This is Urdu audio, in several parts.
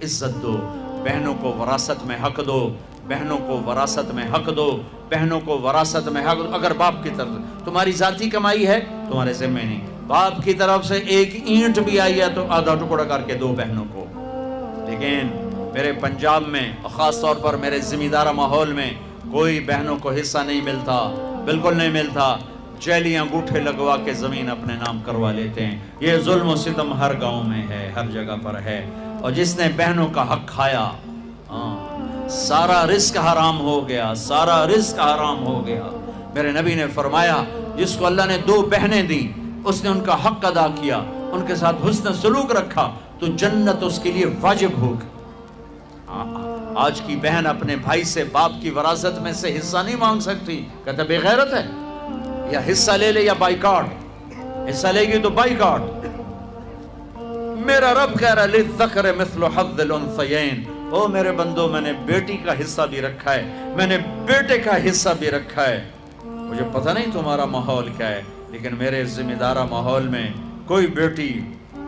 عزت دو، بہنوں کو وراثت میں حق دو، بہنوں کو وراثت میں حق دو، بہنوں کو وراثت میں حق دو۔ اگر باپ کی طرف تمہاری ذاتی کمائی ہے تمہارے ذمہ نہیں، باپ کی طرف سے ایک اینٹ بھی آئی ہے تو آدھا ٹکڑا کر کے دو بہنوں کو۔ لیکن میرے پنجاب میں اور خاص طور پر میرے زمیندارہ ماحول میں کوئی بہنوں کو حصہ نہیں ملتا، بالکل نہیں ملتا۔ جیلی انگوٹھے لگوا کے زمین اپنے نام کروا لیتے ہیں۔ یہ ظلم و ستم ہر گاؤں میں ہے، ہر جگہ پر ہے۔ اور جس نے بہنوں کا حق کھایا سارا رزق حرام ہو گیا، سارا رزق حرام ہو گیا۔ میرے نبی نے فرمایا جس کو اللہ نے 2 بہنیں دی، اس نے ان کا حق ادا کیا، ان کے ساتھ حسن سلوک رکھا تو جنت اس کے لیے واجب ہوگی۔ آج کی بہن اپنے بھائی سے باپ کی وراثت میں سے حصہ نہیں مانگ سکتی، کہتا بے غیرت ہے، یا حصہ لے لے یا بائیکاٹ، حصہ لے گی تو بائیکاٹ۔ میرا رب کہہ رہا ہے للذکر مثل حظ الانثیین، او میرے بندو میں نے بیٹی کا حصہ بھی رکھا ہے، میں نے بیٹے کا حصہ بھی رکھا ہے۔ مجھے پتہ نہیں تمہارا ماحول کیا ہے، لیکن میرے ذمہ دارہ ماحول میں کوئی بیٹی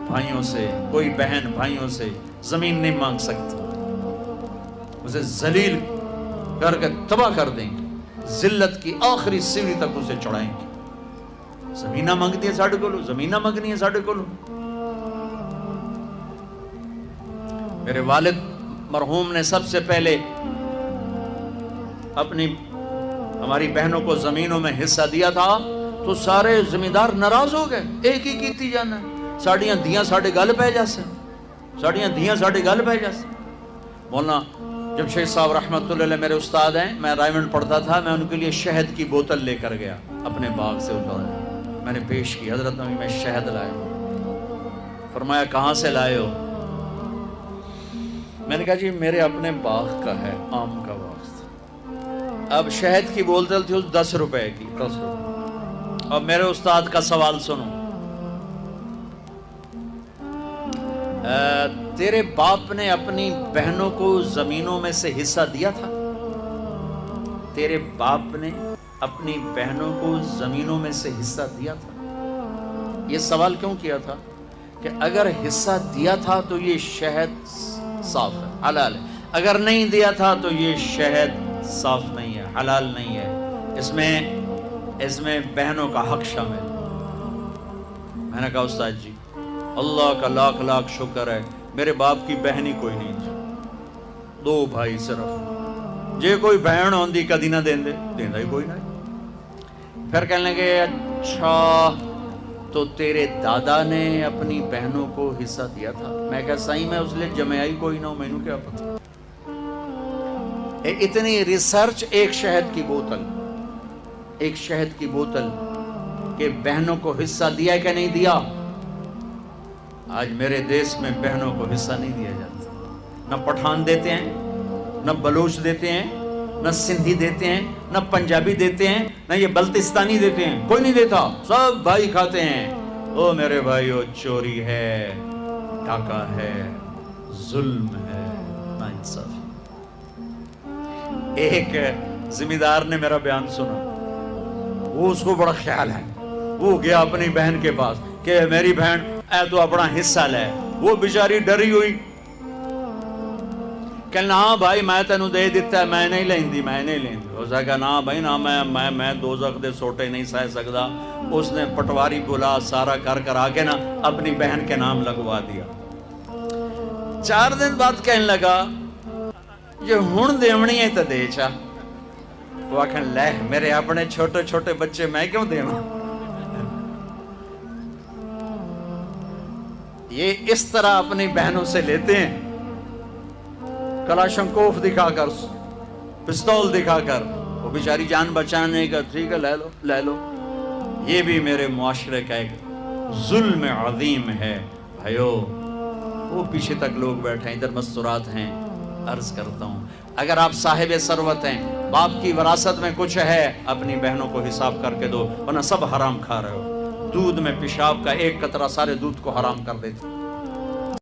بھائیوں سے، کوئی بہن بھائیوں سے زمین نہیں مانگ سکتی، اسے ذلیل کر کے تباہ کر دیں گے، ذلت کی آخری سیڑھی تک اسے چڑھائیں گے۔ زمینہ مانگتی ہے ساڑھے کولو، زمینہ مانگنی ہے ساڑھے کولو۔ میرے والد مرحوم نے سب سے پہلے اپنی ہماری بہنوں کو زمینوں میں حصہ دیا تھا تو سارے زمیندار ناراض ہو گئے، ایک ہی کیتی جانا ہے، ساڑیاں دیاں ساڑھے گل پہ جیسے، ساڑیاں دیاں ساڑھے گل پہ جیسے۔ مولانا جب شیخ صاحب رحمت اللہ علیہ میرے استاد ہیں، میں رائمنڈ پڑھتا تھا، میں ان کے لیے شہد کی بوتل لے کر گیا، اپنے باغ سے اتارا، میں نے پیش کی، حضرت نبی میں شہد لایا ہوں۔ فرمایا کہاں سے لائے ہو؟ میں نے کہا جی میرے اپنے باغ کا ہے، آم کا باغ تھا۔ اب شہد کی بوتل تھی اس 10 روپے کی، 10 روپے۔ اب میرے استاد کا سوال سنو، تیرے باپ نے اپنی بہنوں کو زمینوں میں سے حصہ دیا تھا؟ تیرے باپ نے اپنی بہنوں کو زمینوں میں سے حصہ دیا تھا؟ یہ سوال کیوں کیا تھا کہ اگر حصہ دیا تھا تو یہ شہد صاف ہے، حلال ہے، اگر نہیں دیا تھا تو یہ شہد صاف نہیں ہے، حلال نہیں ہے، اس میں بہنوں کا حق شامل۔ میں نے کہا استاد جی اللہ کا لاکھ لاکھ شکر ہے میرے باپ کی بہن ہی کوئی نہیں تھی، 2 بھائی صرف، جے کوئی بہن ہوندی کدی نہ دیندے، دیندا ہی کوئی نہیں۔ پھر کہنے لگے اچھا تو تیرے دادا نے اپنی بہنوں کو حصہ دیا تھا؟ میں کہا صحیح میں اس لیے جمعہ ہی کوئی نہ ہو، میں نے کیا پتا۔ اتنی ریسرچ ایک شہد کی بوتل، ایک شہد کی بوتل کہ بہنوں کو حصہ دیا کہ نہیں دیا؟ آج میرے دیش میں بہنوں کو حصہ نہیں دیا جاتا، نہ پٹھان دیتے ہیں، نہ بلوچ دیتے ہیں، نہ سندھی دیتے ہیں، نہ پنجابی دیتے ہیں، نہ یہ بلتستانی دیتے ہیں، کوئی نہیں دیتا، سب بھائی کھاتے ہیں۔ او میرے بھائیو، چوری ہے، ڈاکہ ہے، ظلم ہے، ناانصافی۔ ایک زمیندار نے میرا بیان سنا، وہ اس کو بڑا خیال ہے، وہ گیا اپنی بہن کے پاس کہ میری بہن اے تو اپنا حصہ لے۔ وہ بیچاری ڈری ہوئی، کہنا ہاں بھائی میں تینوں دے دیتا ہے، میں نہیں لیندی، میں نہیں لیندی۔ اس نے کہا نا بھائی نا، میں دوزخ دے سوٹے نہیں سہ سکتا۔ اس نے پٹواری بلا سارا کر آ کے نا اپنی بہن کے نام لگوا دیا۔ 4 دن بعد کہنے لگا یہ ہن دیونی ہے تو دے چا۔ وہ آکھن لے میرے اپنے چھوٹے چھوٹے بچے میں کیوں دیواں؟ یہ اس طرح اپنی بہنوں سے لیتے ہیں، کلاشنکوف دکھا کر، پستول دکھا کر، وہ بیچاری جان بچانے کا، ٹھیک ہے لے لو لے لو۔ یہ بھی میرے معاشرے کا ایک ظلم عظیم ہے بھائیو۔ وہ پیچھے تک لوگ بیٹھے ہیں، ادھر مستورات ہیں، عرض کرتا ہوں اگر آپ صاحب ثروت ہیں، باپ کی وراثت میں کچھ ہے، اپنی بہنوں کو حساب کر کے دو، ورنہ سب حرام کھا رہے ہو۔ دودھ میں پیشاب کا ایک قطرہ سارے دودھ کو حرام کر دیتے۔